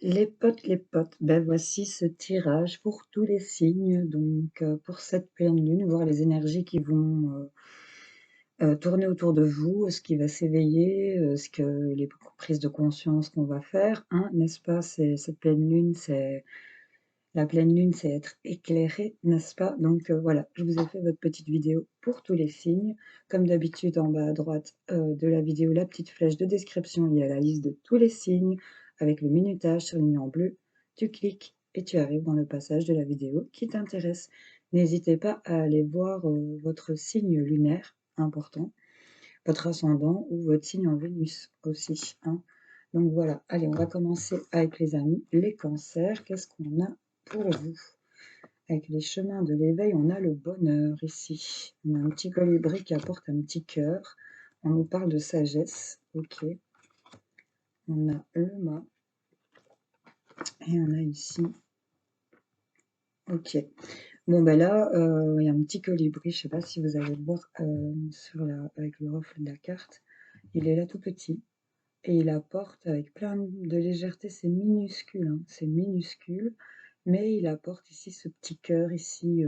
Les potes, ben voici ce tirage pour tous les signes, donc pour cette pleine lune, voir les énergies qui vont tourner autour de vous, ce qui va s'éveiller, ce que les prises de conscience qu'on va faire, hein, n'est-ce pas? C'est cette pleine lune, c'est la pleine lune, c'est être éclairé, n'est-ce pas? Donc voilà, je vous ai fait votre petite vidéo pour tous les signes. Comme d'habitude, en bas à droite de la vidéo, la petite flèche de description, il y a la liste de tous les signes avec le minutage surligné en bleu. Tu cliques et tu arrives dans le passage de la vidéo qui t'intéresse. N'hésitez pas à aller voir votre signe lunaire, important, votre ascendant ou votre signe en Vénus aussi, hein. Donc voilà, allez, on va commencer avec les amis, les cancers. Qu'est-ce qu'on a pour vous? Avec les chemins de l'éveil, on a le bonheur ici. On a un petit colibri qui apporte un petit cœur. On nous parle de sagesse, ok. On a le mât et on a ici, ok. Bon ben là, il y a un petit colibri, je sais pas si vous allez le voir avec le reflet de la carte. Il est là tout petit. Et il apporte avec plein de légèreté, c'est minuscule, hein, c'est minuscule, mais il apporte ici ce petit cœur ici,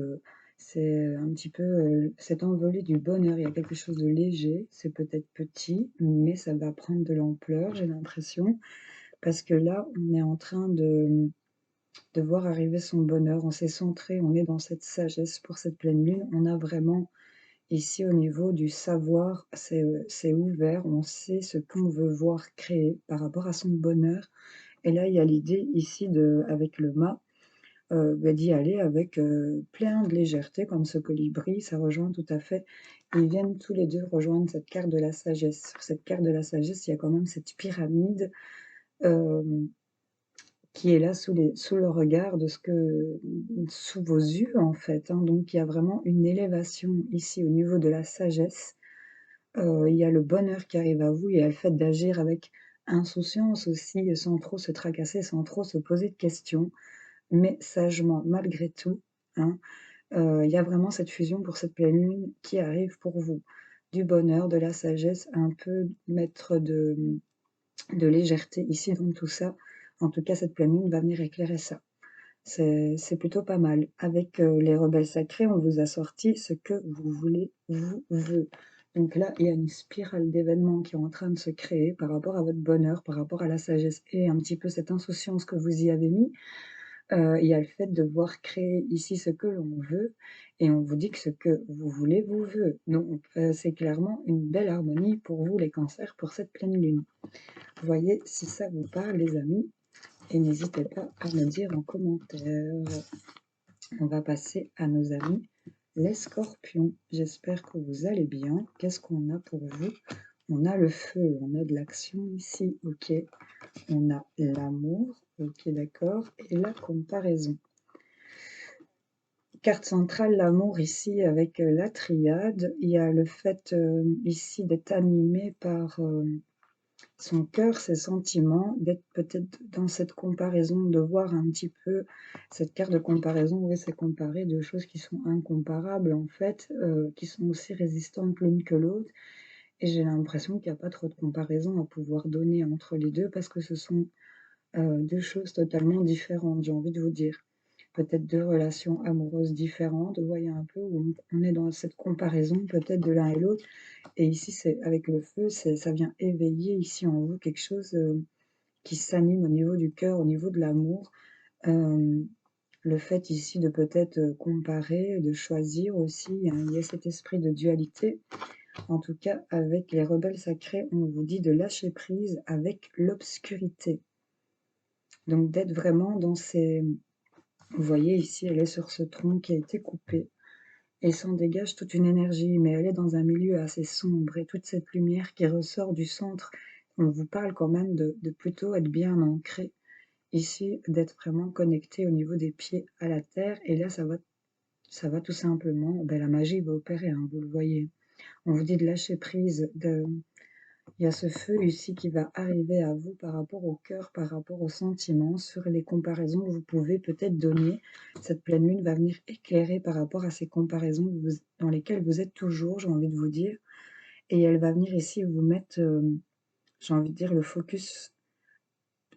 c'est un petit peu cette envolée du bonheur. Il y a quelque chose de léger, c'est peut-être petit, mais ça va prendre de l'ampleur, j'ai l'impression, parce que là, on est en train de voir arriver son bonheur. On s'est centré, on est dans cette sagesse pour cette pleine lune. On a vraiment ici, au niveau du savoir, c'est ouvert, on sait ce qu'on veut voir créer par rapport à son bonheur. Et là, il y a l'idée ici avec le mât, bah, d'y aller avec plein de légèreté, comme ce colibri, ça rejoint tout à fait. Ils viennent tous les deux rejoindre cette carte de la sagesse. Sur cette carte de la sagesse, il y a quand même cette pyramide euh, qui est là sous le regard de sous vos yeux en fait, hein. Donc il y a vraiment une élévation ici au niveau de la sagesse. Il y a le bonheur qui arrive à vous, il y a le fait d'agir avec insouciance aussi, sans trop se tracasser, sans trop se poser de questions, mais sagement malgré tout, hein. Il y a vraiment cette fusion pour cette pleine lune qui arrive pour vous. Du bonheur, de la sagesse, un peu mettre de légèreté ici dans tout ça. En tout cas, cette pleine lune va venir éclairer ça. C'est plutôt pas mal. Avec les rebelles sacrés, on vous a sorti ce que vous voulez, vous veut. Donc là, il y a une spirale d'événements qui est en train de se créer par rapport à votre bonheur, par rapport à la sagesse et un petit peu cette insouciance que vous y avez mis. Il y a le fait de voir créer ici ce que l'on veut et on vous dit que ce que vous voulez vous veut. Donc c'est clairement une belle harmonie pour vous les cancers pour cette pleine lune. Vous voyez si ça vous parle les amis et n'hésitez pas à me dire en commentaire. On va passer à nos amis les scorpions. J'espère que vous allez bien. Qu'est-ce qu'on a pour vous? On a le feu, on a de l'action ici, ok. On a l'amour, ok, d'accord. Et la comparaison. Carte centrale, l'amour ici avec la triade. Il y a le fait ici d'être animé par son cœur, ses sentiments, d'être peut-être dans cette comparaison, de voir un petit peu cette carte de comparaison, oui, c'est comparer deux choses qui sont incomparables en fait, qui sont aussi résistantes l'une que l'autre. Et j'ai l'impression qu'il n'y a pas trop de comparaison à pouvoir donner entre les deux parce que ce sont deux choses totalement différentes, j'ai envie de vous dire. Peut-être deux relations amoureuses différentes, vous voyez un peu où on est dans cette comparaison peut-être de l'un et l'autre. Et ici, c'est avec le feu, ça vient éveiller ici en vous quelque chose qui s'anime au niveau du cœur, au niveau de l'amour. Euh, le fait ici de peut-être comparer, de choisir aussi, hein, il y a cet esprit de dualité. En tout cas, avec les rebelles sacrés, on vous dit de lâcher prise avec l'obscurité. Donc d'être vraiment dans ces... Vous voyez ici, elle est sur ce tronc qui a été coupé. Et s'en dégage toute une énergie, mais elle est dans un milieu assez sombre et toute cette lumière qui ressort du centre, on vous parle quand même de plutôt être bien ancré ici, d'être vraiment connecté au niveau des pieds à la terre. Et là, ça va tout simplement, ben, la magie va opérer, hein, vous le voyez. On vous dit de lâcher prise, il y a ce feu ici qui va arriver à vous par rapport au cœur, par rapport aux sentiments, sur les comparaisons que vous pouvez peut-être donner. Cette pleine lune va venir éclairer par rapport à ces comparaisons dans lesquelles vous êtes toujours, j'ai envie de vous dire. Et elle va venir ici vous mettre, j'ai envie de dire, le focus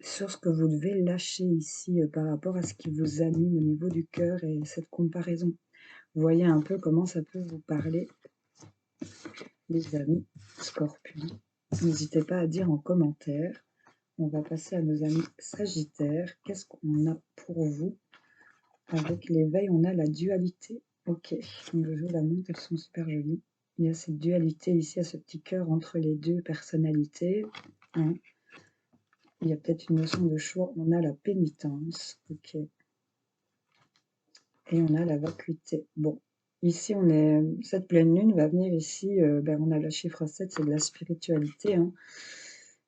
sur ce que vous devez lâcher ici par rapport à ce qui vous anime au niveau du cœur et cette comparaison. Vous voyez un peu comment ça peut vous parler, les amis Scorpions. N'hésitez pas à dire en commentaire. On va passer à nos amis Sagittaires. Qu'est-ce qu'on a pour vous? Avec l'éveil, on a la dualité. Ok, donc je joue la montre, elles sont super jolies. Il y a cette dualité ici, à ce petit cœur entre les deux personnalités. Hein. Il y a peut-être une notion de choix. On a la pénitence. Ok. Et on a la vacuité. Bon, ici, cette pleine lune va venir ici, on a le chiffre 7, c'est de la spiritualité. Hein.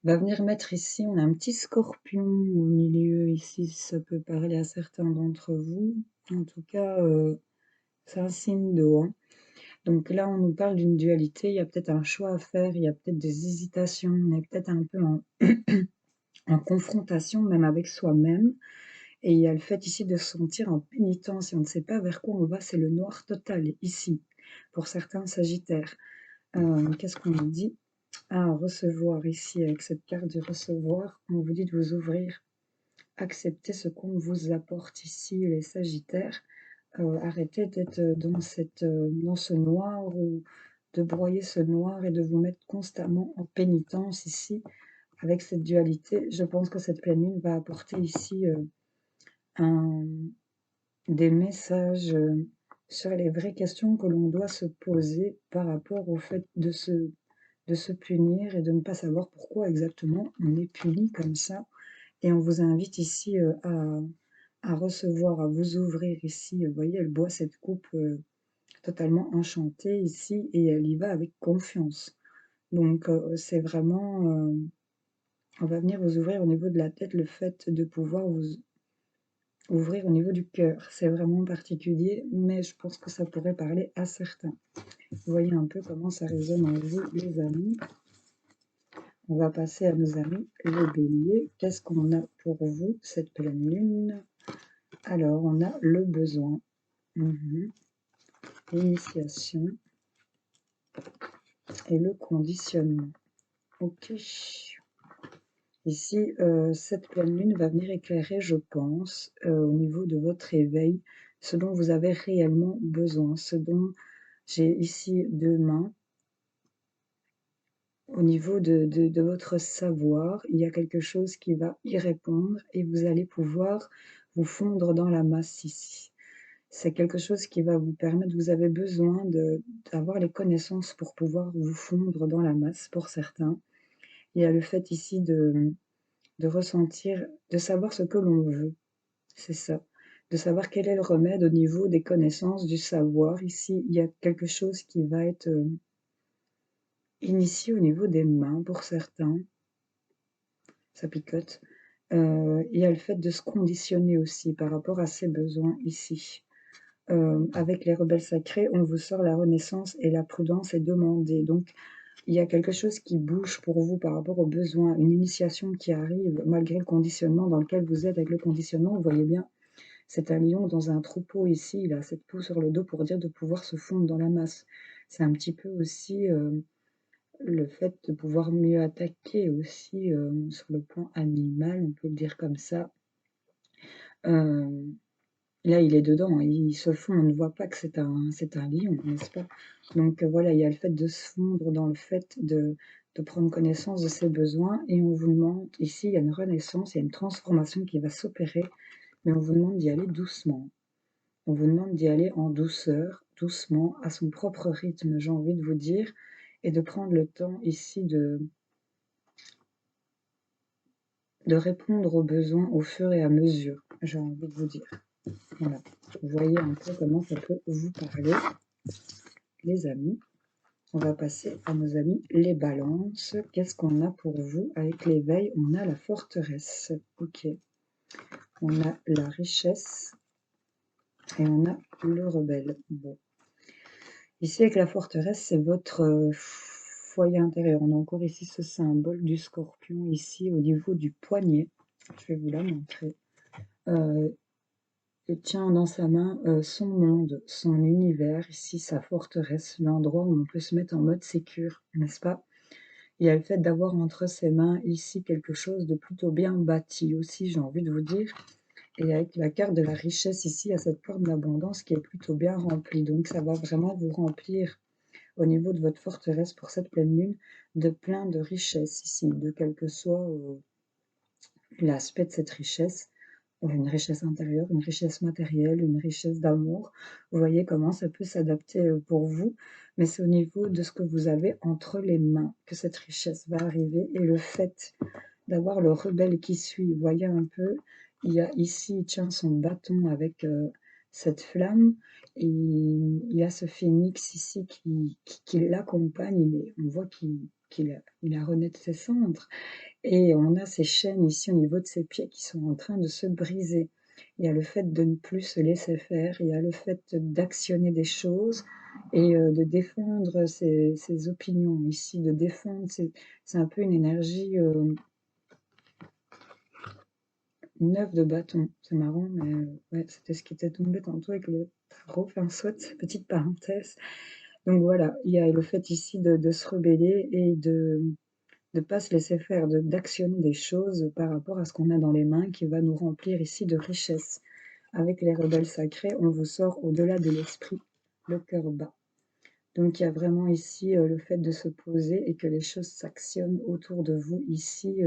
Va venir mettre ici, on a un petit scorpion au milieu ici, ça peut parler à certains d'entre vous. En tout cas, c'est un signe d'eau. Hein. Donc là, on nous parle d'une dualité, il y a peut-être un choix à faire, il y a peut-être des hésitations, on est peut-être un peu en confrontation même avec soi-même. Et il y a le fait ici de se sentir en pénitence et on ne sait pas vers quoi on va, c'est le noir total ici, pour certains sagittaires. Qu'est-ce qu'on nous dit? Recevoir ici, avec cette carte de recevoir, on vous dit de vous ouvrir, accepter ce qu'on vous apporte ici, les sagittaires. Arrêtez d'être dans ce noir ou de broyer ce noir et de vous mettre constamment en pénitence ici, avec cette dualité. Je pense que cette pleine lune va apporter ici des messages sur les vraies questions que l'on doit se poser par rapport au fait de se punir et de ne pas savoir pourquoi exactement on est puni comme ça. Et on vous invite ici à recevoir, à vous ouvrir ici. Vous voyez, elle boit cette coupe totalement enchantée ici et elle y va avec confiance. Donc c'est vraiment, on va venir vous ouvrir au niveau de la tête, le fait de pouvoir vous ouvrir au niveau du cœur. C'est vraiment particulier, mais je pense que ça pourrait parler à certains. Vous voyez un peu comment ça résonne en vous, les amis. On va passer à nos amis les béliers. Qu'est-ce qu'on a pour vous, cette pleine lune? Alors, on a le besoin. L'initiation et le conditionnement. Ok. Ici, cette pleine lune va venir éclairer, je pense, au niveau de votre éveil, ce dont vous avez réellement besoin, ce dont j'ai ici deux mains. Au niveau de votre savoir, il y a quelque chose qui va y répondre et vous allez pouvoir vous fondre dans la masse ici. C'est quelque chose qui va vous permettre, vous avez besoin d'avoir les connaissances pour pouvoir vous fondre dans la masse pour certains. Il y a le fait ici de ressentir, de savoir ce que l'on veut, c'est ça. De savoir quel est le remède au niveau des connaissances, du savoir. Ici, il y a quelque chose qui va être initié au niveau des mains pour certains. Ça picote. Il y a le fait de se conditionner aussi par rapport à ses besoins ici. Avec les rebelles sacrés, on vous sort la renaissance et la prudence est demandée. Donc, il y a quelque chose qui bouge pour vous par rapport aux besoins, une initiation qui arrive malgré le conditionnement dans lequel vous êtes. Avec le conditionnement, vous voyez bien, c'est un lion dans un troupeau ici, il a cette peau sur le dos pour dire de pouvoir se fondre dans la masse. C'est un petit peu aussi le fait de pouvoir mieux attaquer aussi sur le plan animal, on peut le dire comme ça. Là, il est dedans, il se fond, on ne voit pas que c'est un lion, n'est-ce pas? Donc voilà, il y a le fait de se fondre dans le fait de prendre connaissance de ses besoins et on vous demande, ici, il y a une renaissance, il y a une transformation qui va s'opérer, mais on vous demande d'y aller doucement. On vous demande d'y aller en douceur, doucement, à son propre rythme, j'ai envie de vous dire, et de prendre le temps ici de répondre aux besoins au fur et à mesure, j'ai envie de vous dire. Voilà, vous voyez un peu comment ça peut vous parler, les amis. On va passer à nos amis les balances. Qu'est-ce qu'on a pour vous avec l'éveil? On a la forteresse, ok. On a la richesse et on a le rebelle. Bon. Ici, avec la forteresse, c'est votre foyer intérieur. On a encore ici ce symbole du scorpion, ici, au niveau du poignet. Je vais vous la montrer. Il tient dans sa main son monde, son univers, ici, sa forteresse, l'endroit où on peut se mettre en mode sécure, n'est-ce pas? Il y a le fait d'avoir entre ses mains ici quelque chose de plutôt bien bâti aussi, j'ai envie de vous dire. Et avec la carte de la richesse ici, il y a cette corde d'abondance qui est plutôt bien remplie. Donc ça va vraiment vous remplir au niveau de votre forteresse pour cette pleine lune de plein de richesses ici, de quel que soit l'aspect de cette richesse, une richesse intérieure, une richesse matérielle, une richesse d'amour. Vous voyez comment ça peut s'adapter pour vous, mais c'est au niveau de ce que vous avez entre les mains que cette richesse va arriver. Et le fait d'avoir le rebelle qui suit, vous voyez un peu, il y a ici, il tient son bâton avec cette flamme, et il y a ce phénix ici qui l'accompagne, on voit qu'il a renaît de ses cendres. Et on a ces chaînes ici au niveau de ses pieds qui sont en train de se briser. Il y a le fait de ne plus se laisser faire, il y a le fait d'actionner des choses et de défendre ses opinions ici, de défendre, c'est un peu une énergie neuve de bâton. C'est marrant, mais ouais, c'était ce qui était tombé tantôt avec le tarot, enfin soit, petite parenthèse. Donc voilà, il y a le fait ici de se rebeller et de ne pas se laisser faire, d'actionner des choses par rapport à ce qu'on a dans les mains qui va nous remplir ici de richesse. Avec les rebelles sacrés, on vous sort au-delà de l'esprit, le cœur bas. Donc il y a vraiment ici le fait de se poser et que les choses s'actionnent autour de vous ici.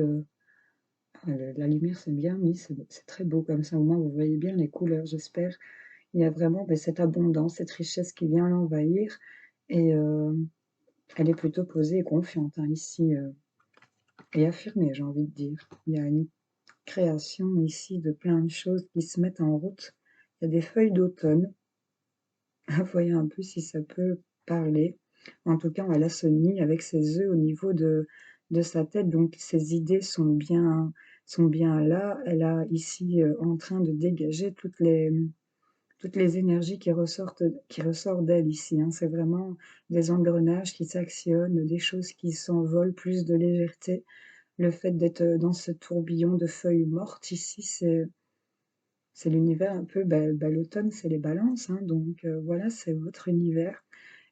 La lumière c'est bien mis, c'est très beau comme ça, au moins vous voyez bien les couleurs, j'espère. Il y a vraiment cette abondance, cette richesse qui vient l'envahir et elle est plutôt posée et confiante hein, ici. Et affirmée, j'ai envie de dire. Il y a une création ici de plein de choses qui se mettent en route. Il y a des feuilles d'automne. Voyez un peu si ça peut parler. En tout cas, elle a ce nid avec ses œufs au niveau de sa tête. Donc, ses idées sont bien là. Elle a ici en train de dégager toutes les énergies qui ressortent d'elle ici. Hein. C'est vraiment des engrenages qui s'actionnent, des choses qui s'envolent, plus de légèreté. Le fait d'être dans ce tourbillon de feuilles mortes ici, c'est l'univers un peu, l'automne, c'est les balances, hein, donc voilà, c'est votre univers.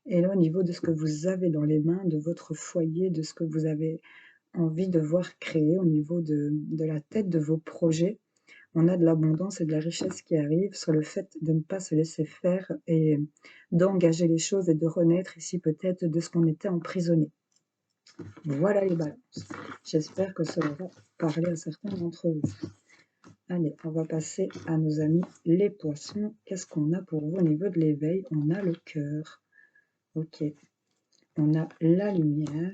Et là, au niveau de ce que vous avez dans les mains, de votre foyer, de ce que vous avez envie de voir créer au niveau de la tête, de vos projets, on a de l'abondance et de la richesse qui arrive sur le fait de ne pas se laisser faire et d'engager les choses et de renaître ici peut-être de ce qu'on était emprisonné. Voilà les balances. J'espère que ça aura parlé à certains d'entre vous. Allez, on va passer à nos amis les poissons. Qu'est-ce qu'on a pour vous au niveau de l'éveil? On a le cœur. Ok. On a la lumière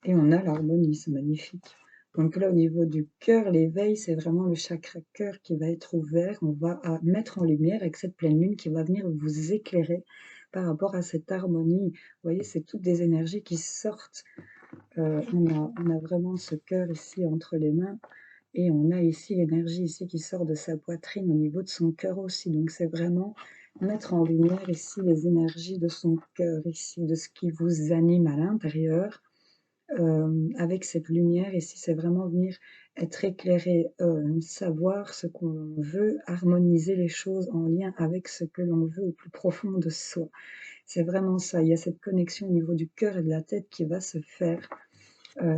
et on a l'harmonie. C'est magnifique. Donc là, au niveau du cœur, l'éveil, c'est vraiment le chakra cœur qui va être ouvert. On va mettre en lumière avec cette pleine lune qui va venir vous éclairer par rapport à cette harmonie. Vous voyez, c'est toutes des énergies qui sortent. On a vraiment ce cœur ici entre les mains. Et on a ici l'énergie ici qui sort de sa poitrine au niveau de son cœur aussi. Donc c'est vraiment mettre en lumière ici les énergies de son cœur ici, de ce qui vous anime à l'intérieur. Avec cette lumière ici, c'est vraiment venir être éclairé, savoir ce qu'on veut, harmoniser les choses en lien avec ce que l'on veut au plus profond de soi. C'est vraiment ça, il y a cette connexion au niveau du cœur et de la tête qui va se faire.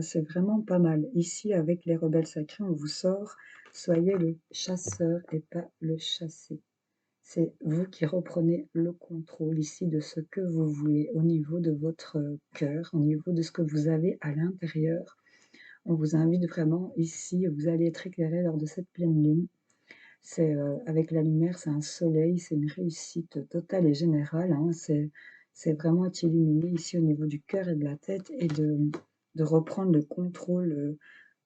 C'est vraiment pas mal. Ici, avec les rebelles sacrés, on vous sort, soyez le chasseur et pas le chassé. C'est vous qui reprenez le contrôle ici de ce que vous voulez au niveau de votre cœur, au niveau de ce que vous avez à l'intérieur. On vous invite vraiment ici, vous allez être éclairé lors de cette pleine lune. C'est avec la lumière, c'est un soleil, c'est une réussite totale et générale. Hein. C'est vraiment être illuminé ici au niveau du cœur et de la tête et de reprendre le contrôle.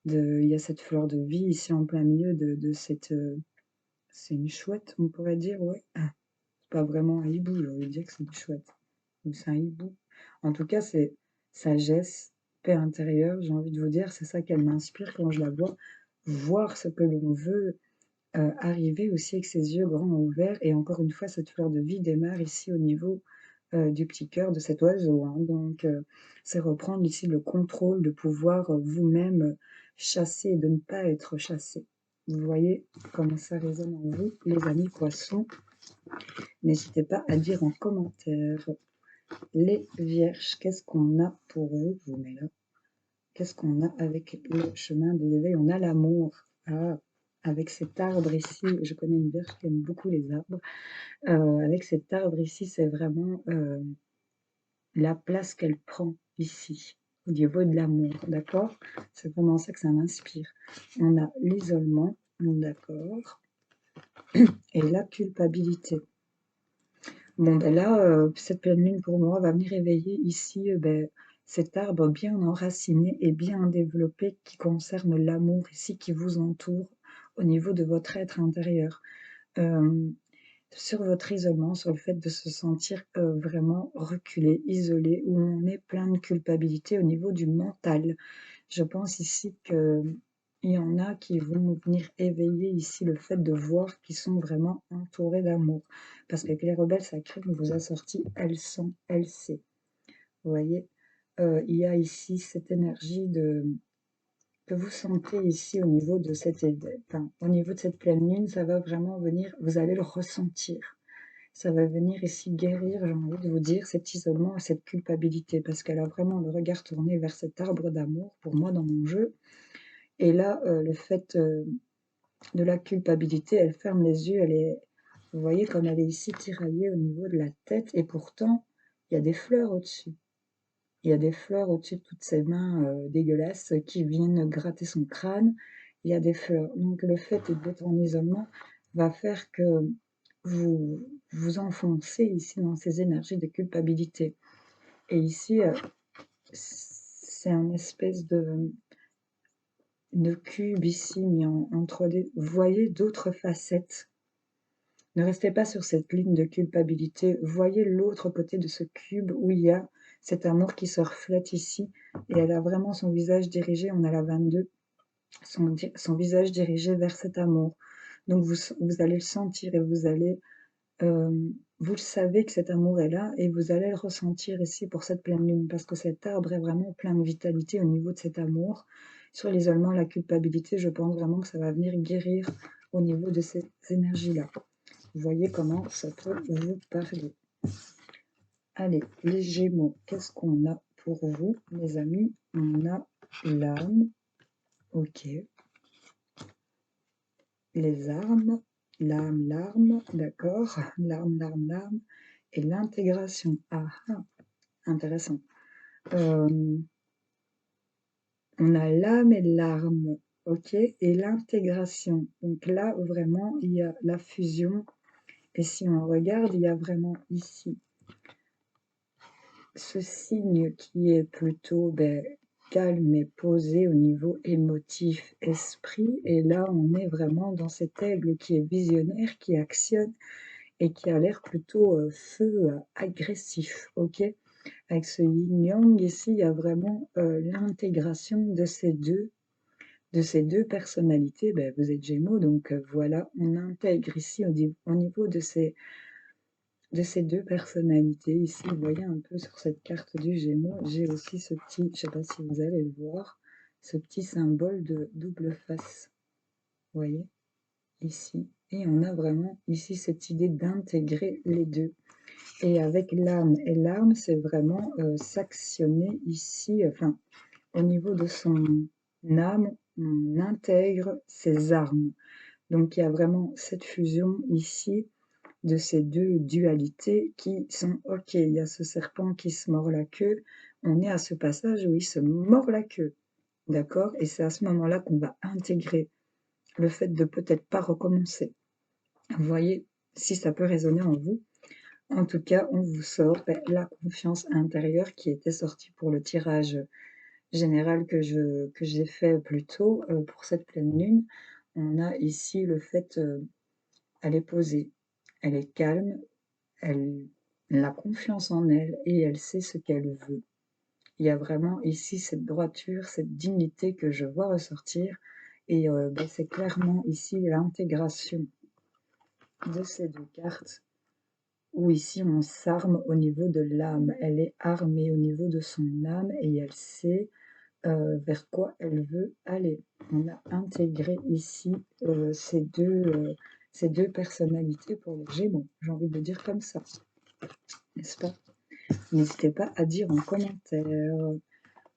Il y a cette fleur de vie ici en plein milieu de cette... c'est une chouette, on pourrait dire, ouais. Ah, c'est pas vraiment un hibou, j'ai envie de dire que c'est une chouette. Ou c'est un hibou. En tout cas, c'est sagesse, paix intérieure, j'ai envie de vous dire, c'est ça qu'elle m'inspire quand je la vois. Voir ce que l'on veut, arriver aussi avec ses yeux grands ouverts. Et encore une fois, cette fleur de vie démarre ici au niveau du petit cœur de cet oiseau. Hein. Donc, c'est reprendre ici le contrôle de pouvoir vous-même chasser et de ne pas être chassé. Vous voyez comment ça résonne en vous, les amis poissons. N'hésitez pas à dire en commentaire. les vierges, qu'est-ce qu'on a pour vous? Je vous mets là. Qu'est-ce qu'on a avec le chemin de l'éveil? On a l'amour. Ah, avec cet arbre ici, je connais une vierge qui aime beaucoup les arbres. Avec cet arbre ici, c'est vraiment la place qu'elle prend ici, au niveau de l'amour, d'accord? C'est vraiment ça que ça m'inspire. On a l'isolement, d'accord, et la culpabilité. Bon, ben là, cette pleine lune pour moi va venir éveiller ici ben, cet arbre bien enraciné et bien développé qui concerne l'amour ici qui vous entoure au niveau de votre être intérieur. Sur votre isolement, sur le fait de se sentir vraiment reculé, isolé, où on est plein de culpabilité au niveau du mental. Je pense ici qu'il y en a qui vont venir éveiller ici le fait de voir qu'ils sont vraiment entourés d'amour. Parce que les rebelles sacrés nous vous a sorti elle sent, elle sait. Vous voyez, il y a ici cette énergie que vous sentez ici au niveau de au niveau de cette pleine lune, ça va vraiment venir, vous allez le ressentir. Ça va venir ici guérir, j'ai envie de vous dire, cet isolement et cette culpabilité, parce qu'elle a vraiment le regard tourné vers cet arbre d'amour, pour moi, dans mon jeu. Et là, le fait de la culpabilité, elle ferme les yeux, vous voyez comme elle est ici tiraillée au niveau de la tête, et pourtant, il y a des fleurs au-dessus. Il y a des fleurs au-dessus de toutes ses mains dégueulasses qui viennent gratter son crâne. Il y a des fleurs. Donc le fait d'être en isolement va faire que vous vous enfoncez ici dans ces énergies de culpabilité. Et ici, c'est un espèce de cube ici mis en 3D. Vous voyez d'autres facettes. Ne restez pas sur cette ligne de culpabilité. Voyez l'autre côté de ce cube où il y a cet amour qui se reflète ici. Et elle a vraiment son visage dirigé, on a la 22, son visage dirigé vers cet amour. Donc vous allez le sentir et vous allez... vous le savez que cet amour est là et vous allez le ressentir ici pour cette pleine lune parce que cet arbre est vraiment plein de vitalité au niveau de cet amour. Sur l'isolement, la culpabilité, je pense vraiment que ça va venir guérir au niveau de ces énergies-là. Vous voyez comment ça peut vous parler. Allez, les Gémeaux, qu'est-ce qu'on a pour vous, mes amis? On a l'âme, ok. Les armes, l'âme, l'arme, d'accord. L'arme, l'arme, l'arme. Et l'intégration. Ah, ah, intéressant. On a l'âme et l'arme, ok. Et l'intégration. Donc là, vraiment, il y a la fusion. Et si on regarde, il y a vraiment ici ce signe qui est plutôt calme et posé au niveau émotif, esprit. Et là, on est vraiment dans cet aigle qui est visionnaire, qui actionne et qui a l'air plutôt feu agressif, ok? Avec ce yin-yang ici, il y a vraiment l'intégration de ces deux personnalités. Vous êtes Gémeaux, donc voilà, on intègre ici au niveau de ces deux personnalités. Ici, vous voyez un peu sur cette carte du Gémeaux, j'ai aussi ce petit, je ne sais pas si vous allez le voir, ce petit symbole de double face. Vous voyez, ici. Et on a vraiment ici cette idée d'intégrer les deux. Et avec l'âme et l'arme, c'est vraiment s'actionner ici, enfin, au niveau de son âme, on intègre ses armes. Donc il y a vraiment cette fusion ici de ces deux dualités qui sont ok. Il y a ce serpent qui se mord la queue. On est à ce passage où il se mord la queue. D'accord? Et c'est à ce moment-là qu'on va intégrer le fait de peut-être pas recommencer. Vous voyez, si ça peut résonner en vous. En tout cas, on vous sort la confiance intérieure qui était sortie pour le tirage général que j'ai fait plus tôt pour cette pleine lune. On a ici le fait, elle est posée, elle est calme, elle a confiance en elle et elle sait ce qu'elle veut. Il y a vraiment ici cette droiture, cette dignité que je vois ressortir et c'est clairement ici l'intégration de ces deux cartes où ici on s'arme au niveau de l'âme. Elle est armée au niveau de son âme et elle sait vers quoi elle veut aller. On a intégré ici ces deux personnalités pour les Gémeaux. J'ai envie de dire comme ça, n'est-ce pas? N'hésitez pas à dire en commentaire.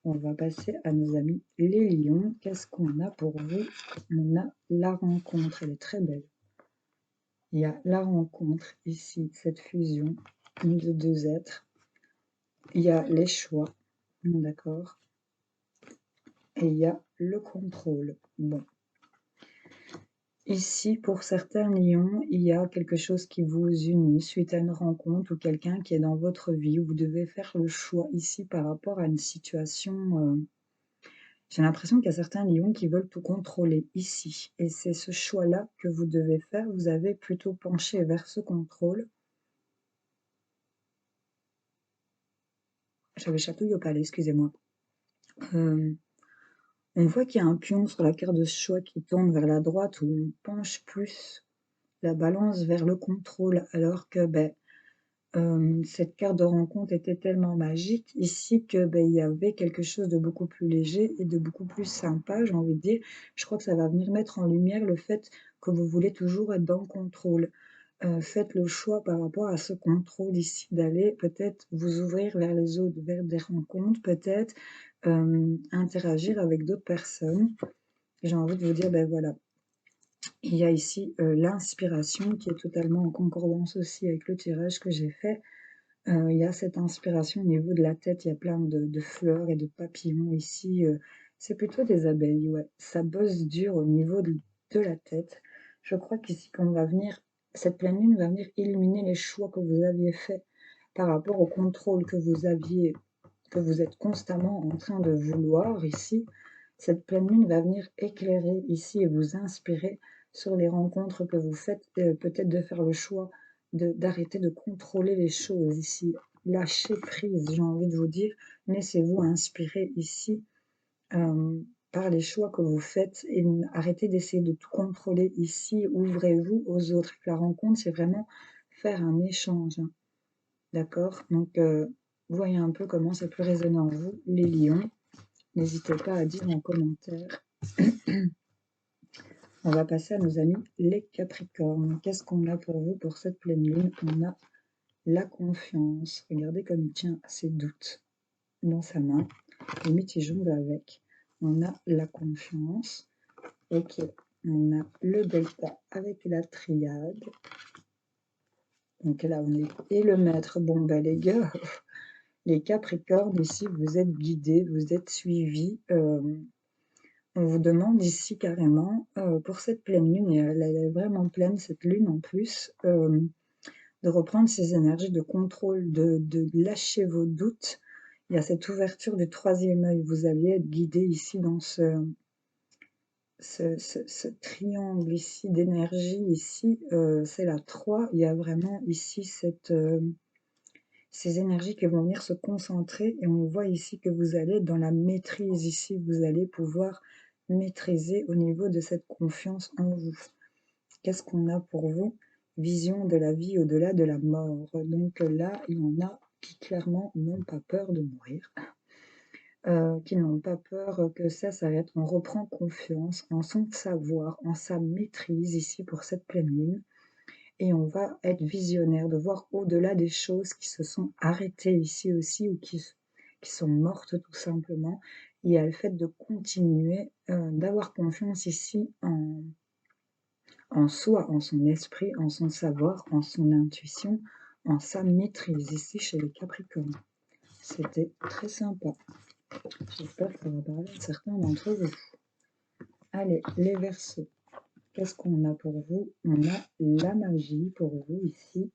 On va passer à nos amis les lions. Qu'est-ce qu'on a pour vous? On a la rencontre, elle est très belle. Il y a la rencontre ici, cette fusion de deux êtres. Il y a les choix, d'accord? Et il y a le contrôle. Bon. Ici, pour certains lions, il y a quelque chose qui vous unit suite à une rencontre ou quelqu'un qui est dans votre vie, où vous devez faire le choix ici par rapport à une situation. J'ai l'impression qu'il y a certains lions qui veulent tout contrôler ici. Et c'est ce choix-là que vous devez faire. Vous avez plutôt penché vers ce contrôle. J'avais chatouille au palais, excusez-moi. On voit qu'il y a un pion sur la carte de choix qui tourne vers la droite où on penche plus la balance vers le contrôle, alors que cette carte de rencontre était tellement magique ici que il y avait quelque chose de beaucoup plus léger et de beaucoup plus sympa, j'ai envie de dire. Je crois que ça va venir mettre en lumière le fait que vous voulez toujours être dans le contrôle. Faites le choix par rapport à ce contrôle ici d'aller peut-être vous ouvrir vers les autres, vers des rencontres, peut-être interagir avec d'autres personnes. J'ai envie de vous dire, voilà, il y a ici l'inspiration qui est totalement en concordance aussi avec le tirage que j'ai fait. Il y a cette inspiration au niveau de la tête, il y a plein de fleurs et de papillons ici. C'est plutôt des abeilles, ouais. Ça bosse dur au niveau de la tête. Je crois qu'ici, cette pleine lune va venir illuminer les choix que vous aviez faits par rapport au contrôle que vous êtes constamment en train de vouloir ici. Cette pleine lune va venir éclairer ici et vous inspirer sur les rencontres que vous faites, peut-être de faire le choix d'arrêter de contrôler les choses ici. Lâchez prise, j'ai envie de vous dire. Laissez-vous inspirer ici par les choix que vous faites et arrêtez d'essayer de tout contrôler ici. Ouvrez-vous aux autres. La rencontre, c'est vraiment faire un échange. Hein. D'accord? Donc, voyez un peu comment ça peut résonner en vous, les lions. N'hésitez pas à dire en commentaire. On va passer à nos amis les capricornes. Qu'est-ce qu'on a pour vous pour cette pleine lune? On a la confiance. Regardez comme il tient ses doutes dans sa main. Limite, il jongle avec. On a la confiance. Ok. On a le delta avec la triade. Donc là, on est... Et le maître. Bon, les gars, les capricornes, ici, vous êtes guidés, vous êtes suivis. On vous demande ici carrément, pour cette pleine lune, et elle est vraiment pleine, cette lune en plus, de reprendre ces énergies de contrôle, de lâcher vos doutes. Il y a cette ouverture du troisième œil. Vous alliez être guidé ici dans ce triangle ici d'énergie. Ici, c'est la 3. Il y a vraiment ici ces énergies qui vont venir se concentrer. Et on voit ici que vous allez dans la maîtrise. Ici, vous allez pouvoir maîtriser au niveau de cette confiance en vous. Qu'est-ce qu'on a pour vous? Vision de la vie au-delà de la mort. Donc là, il y en a qui clairement n'ont pas peur de mourir, qui n'ont pas peur que ça s'arrête. On reprend confiance en son savoir, en sa maîtrise ici pour cette pleine lune. Et on va être visionnaire, de voir au-delà des choses qui se sont arrêtées ici aussi ou qui sont mortes tout simplement. Il y a le fait de continuer, d'avoir confiance ici en soi, en son esprit, en son savoir, en son intuition, en sa maîtrise ici chez les Capricornes. C'était très sympa. J'espère que ça va parler à certains d'entre vous. Allez, les Verseaux. Qu'est-ce qu'on a pour vous? On a la magie pour vous ici.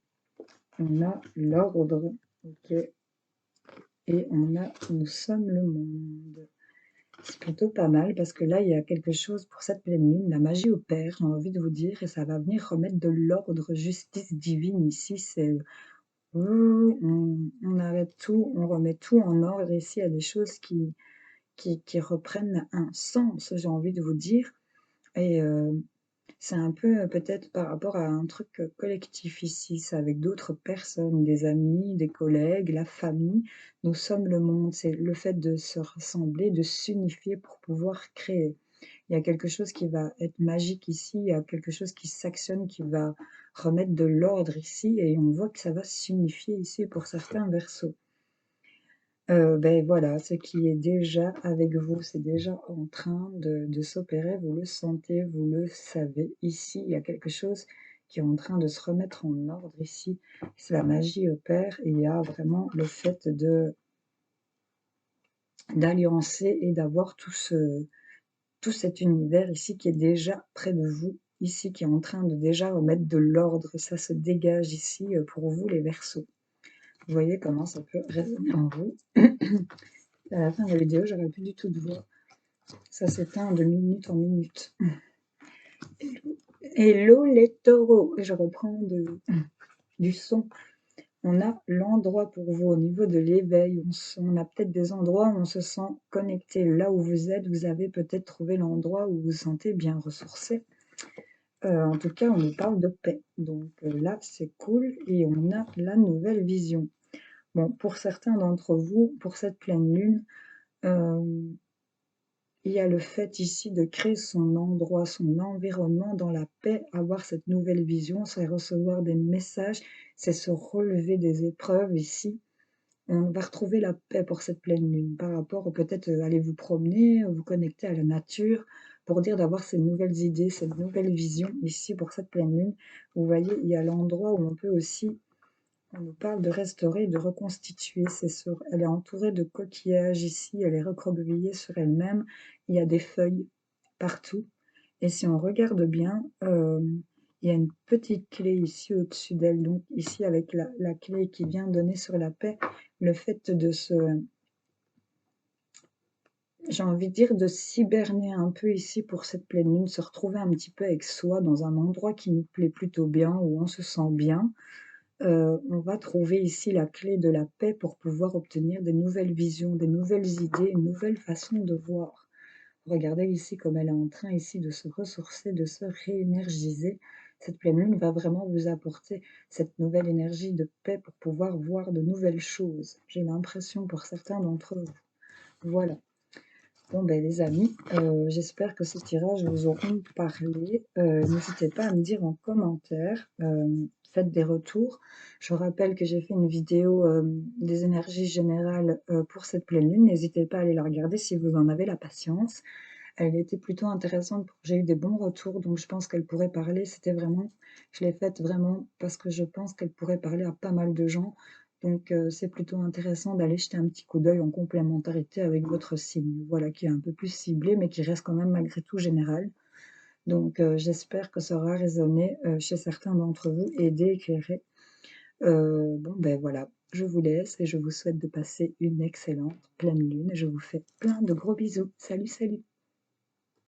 On a l'ordre. Ok. Et on a nous sommes le monde. C'est plutôt pas mal parce que là, il y a quelque chose pour cette pleine lune. La magie opère, j'ai envie de vous dire, et ça va venir remettre de l'ordre, justice divine ici. C'est on arrête tout, on remet tout en ordre ici. Il y a des choses qui reprennent un sens, j'ai envie de vous dire. Et c'est un peu peut-être par rapport à un truc collectif ici, c'est avec d'autres personnes, des amis, des collègues, la famille. Nous sommes le monde, c'est le fait de se rassembler, de s'unifier pour pouvoir créer. Il y a quelque chose qui va être magique ici, il y a quelque chose qui s'actionne, qui va remettre de l'ordre ici, et on voit que ça va s'unifier ici pour certains versos. beh, voilà, ce qui est déjà avec vous, c'est déjà en train de s'opérer, vous le sentez, vous le savez. Ici, il y a quelque chose qui est en train de se remettre en ordre ici. C'est la magie opère et il y a vraiment le fait de d'alliancer et d'avoir tout cet univers ici qui est déjà près de vous, ici qui est en train de déjà remettre de l'ordre. Ça se dégage ici, pour vous les Verseaux. Vous voyez comment ça peut résonner en vous. À la fin de la vidéo, j'aurai plus du tout de voix. Ça s'éteint de minute en minute. Hello les taureaux. Et je reprends du son. On a l'endroit pour vous au niveau de l'éveil. On a peut-être des endroits où on se sent connecté. Là où vous êtes, vous avez peut-être trouvé l'endroit où vous vous sentez bien ressourcé. En tout cas, on nous parle de paix. Donc là, c'est cool. Et on a la nouvelle vision. Bon, pour certains d'entre vous, pour cette pleine lune, il y a le fait ici de créer son endroit, son environnement dans la paix, avoir cette nouvelle vision, c'est recevoir des messages, c'est se relever des épreuves ici. On va retrouver la paix pour cette pleine lune par rapport peut-être aller vous promener, vous connecter à la nature pour dire d'avoir ces nouvelles idées, cette nouvelle vision ici pour cette pleine lune. Vous voyez, il y a l'endroit où on peut aussi on nous parle de restaurer, de reconstituer. Elle est entourée de coquillages ici, elle est recroquevillée sur elle-même. Il y a des feuilles partout. Et si on regarde bien, il y a une petite clé ici au-dessus d'elle. Donc ici, avec la clé qui vient donner sur la paix, le fait de j'ai envie de dire, de s'hiberner un peu ici pour cette pleine lune, se retrouver un petit peu avec soi dans un endroit qui nous plaît plutôt bien, où on se sent bien. On va trouver ici la clé de la paix pour pouvoir obtenir des nouvelles visions, des nouvelles idées, une nouvelle façon de voir. Regardez ici comme elle est en train ici de se ressourcer, de se réénergiser. Cette pleine lune va vraiment vous apporter cette nouvelle énergie de paix pour pouvoir voir de nouvelles choses. J'ai l'impression pour certains d'entre vous. Voilà. Bon ben les amis, j'espère que ces tirages vous auront parlé. N'hésitez pas à me dire en commentaire, faites des retours. Je rappelle que j'ai fait une vidéo, des énergies générales, pour cette pleine lune. N'hésitez pas à aller la regarder si vous en avez la patience. Elle était plutôt intéressante, j'ai eu des bons retours, donc je pense qu'elle pourrait parler. Je l'ai faite vraiment parce que je pense qu'elle pourrait parler à pas mal de gens. Donc c'est plutôt intéressant d'aller jeter un petit coup d'œil en complémentarité avec votre signe, voilà, qui est un peu plus ciblé, mais qui reste quand même malgré tout général. Donc j'espère que ça aura résonné chez certains d'entre vous, aidé, éclairé. Bon ben voilà, je vous laisse et je vous souhaite de passer une excellente pleine lune. Je vous fais plein de gros bisous. Salut, salut!